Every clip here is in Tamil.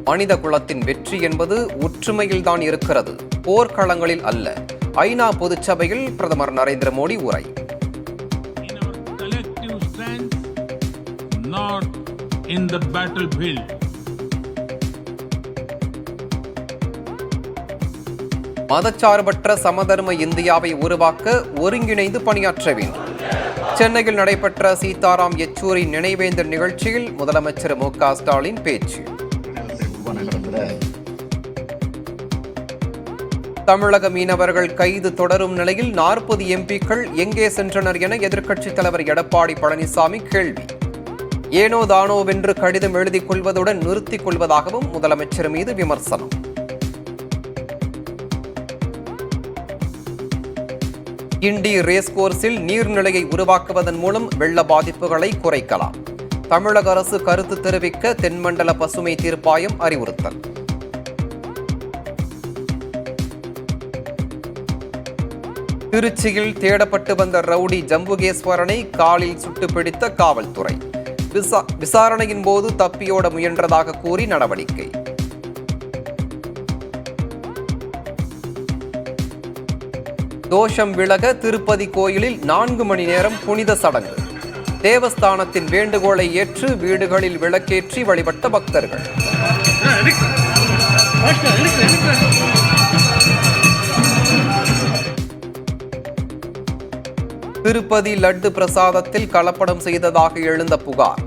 மனித குலத்தின் வெற்றி என்பது ஒற்றுமையில்தான் இருக்கிறது, போர்க்களங்களில் அல்ல. ஐநா பொதுச்சபையில் பிரதமர் நரேந்திர மோடி உரை. மதச்சார்பற்ற சமதர்ம இந்தியாவை உருவாக்க ஒருங்கிணைந்து பணியாற்ற வேண்டும். சென்னையில் நடைபெற்ற சீதாராம் யெச்சூரி நினைவேந்தல் நிகழ்ச்சியில் முதலமைச்சர் மு.க. ஸ்டாலின் பேச்சு. தமிழக மீனவர்கள் கைது தொடரும் நிலையில் 40 எம்பிக்கள் எங்கே சென்றனர் என எதிர்க்கட்சித் தலைவர் எடப்பாடி பழனிசாமி கேள்வி. ஏனோ தானோவென்று கடிதம் எழுதிக் கொள்வதுடன் நிறுத்திக் கொள்வதாகவும் முதலமைச்சர் மீது விமர்சனம். கிண்டி ரேஸ்கோர்ஸில் நீர்நிலையை உருவாக்குவதன் மூலம் வெள்ள பாதிப்புகளை குறைக்கலாம். தமிழக அரசு கருத்து தெரிவிக்க தென்மண்டல பசுமை தீர்ப்பாயம் அறிவுறுத்தல். திருச்சியில் தேடப்பட்டு வந்த ரவுடி ஜம்புகேஸ்வரனை காலில் சுட்டு பிடித்த காவல்துறை. விசாரணையின் போது தப்பியோட முயன்றதாக கூறி நடவடிக்கை. தோஷம் விலக திருப்பதி கோயிலில் 4 மணி நேரம் புனித சடங்கு. தேவஸ்தானத்தின் வேண்டுகோளை ஏற்று வீடுகளில் விளக்கேற்றி வழிபட்ட பக்தர்கள். திருப்பதி லட்டு பிரசாதத்தில் கலப்படம் செய்ததாக எழுந்த புகார்.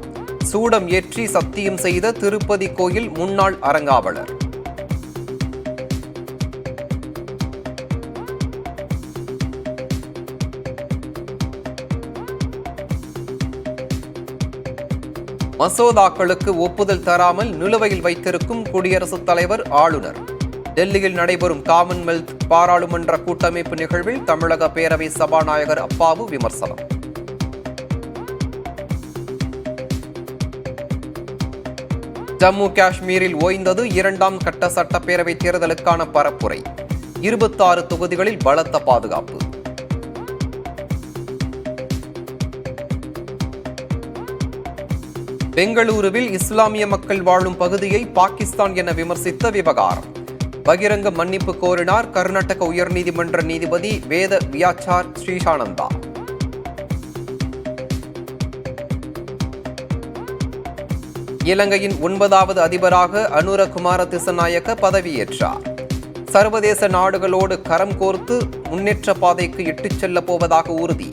சூடம் ஏற்றி சத்தியம் செய்த திருப்பதி கோயில் முன்னாள் அறங்காவலர். மசோதாக்களுக்கு ஒப்புதல் தராமல் நிலுவையில் வைத்திருக்கும் குடியரசுத் தலைவர், ஆளுநர். டெல்லியில் நடைபெறும் காமன்வெல்த் பாராளுமன்ற கூட்டமைப்பு நிகழ்வில் தமிழக பேரவை சபாநாயகர் அப்பாவு விமர்சனம். ஜம்மு காஷ்மீரில் ஓய்ந்தது 2ஆம் கட்ட சட்டப்பேரவை தேர்தலுக்கான பரப்புரை. 26 தொகுதிகளில் பலத்த பாதுகாப்பு. பெங்களூருவில் இஸ்லாமிய மக்கள் வாழும் பகுதியை பாகிஸ்தான் என விமர்சித்த விவகாரம். பகிரங்க மன்னிப்பு கோரினார் கர்நாடக உயர்நீதிமன்ற நீதிபதி வேத வியாச்சார் ஸ்ரீசானந்தா. இலங்கையின் 9வது அதிபராக அனுர குமார திசநாயக்க பதவியேற்றார். சர்வதேச நாடுகளோடு கரம் கோர்த்து முன்னேற்ற பாதைக்கு இட்டுச் செல்லப் போவதாக உறுதி.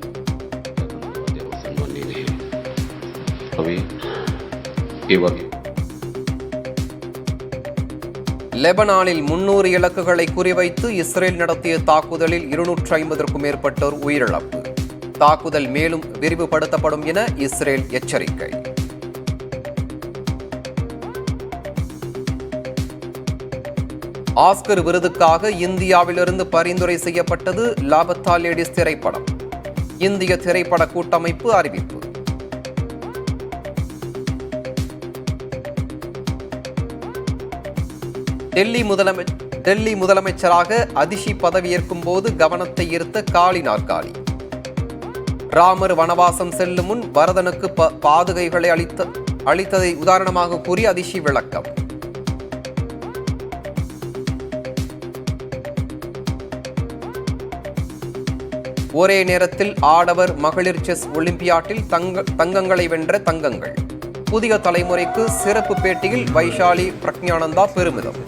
லெபனானில் 300 இலக்குகளை குறிவைத்து இஸ்ரேல் நடத்திய தாக்குதலில் 250க்கும் மேற்பட்டோர் உயிரிழப்பு. தாக்குதல் மேலும் விரிவுபடுத்தப்படும் என இஸ்ரேல் எச்சரிக்கை. ஆஸ்கர் விருதுக்காக இந்தியாவிலிருந்து பரிந்துரை செய்யப்பட்டது லாபத்தா லேடிஸ் திரைப்படம். இந்திய திரைப்பட கூட்டமைப்பு அறிவிப்பு. டெல்லி முதலமைச்சராக அதிஷி பதவியேற்கும் போது கவனத்தை ஈர்த்த காலி நாற்காலி. ராமர் வனவாசம் செல்லும் முன் பரதனுக்கு பாதுகைகளை அளித்ததை உதாரணமாக கூறி அதிஷி விளக்கம். ஒரே நேரத்தில் ஆடவர் மகளிர் செஸ் ஒலிம்பியாட்டில் தங்கங்களை வென்ற தங்கங்கள். புதிய தலைமுறைக்கு சிறப்பு பேட்டியில் வைஷாலி பிரக்ஞானந்தா பெருமிதம்.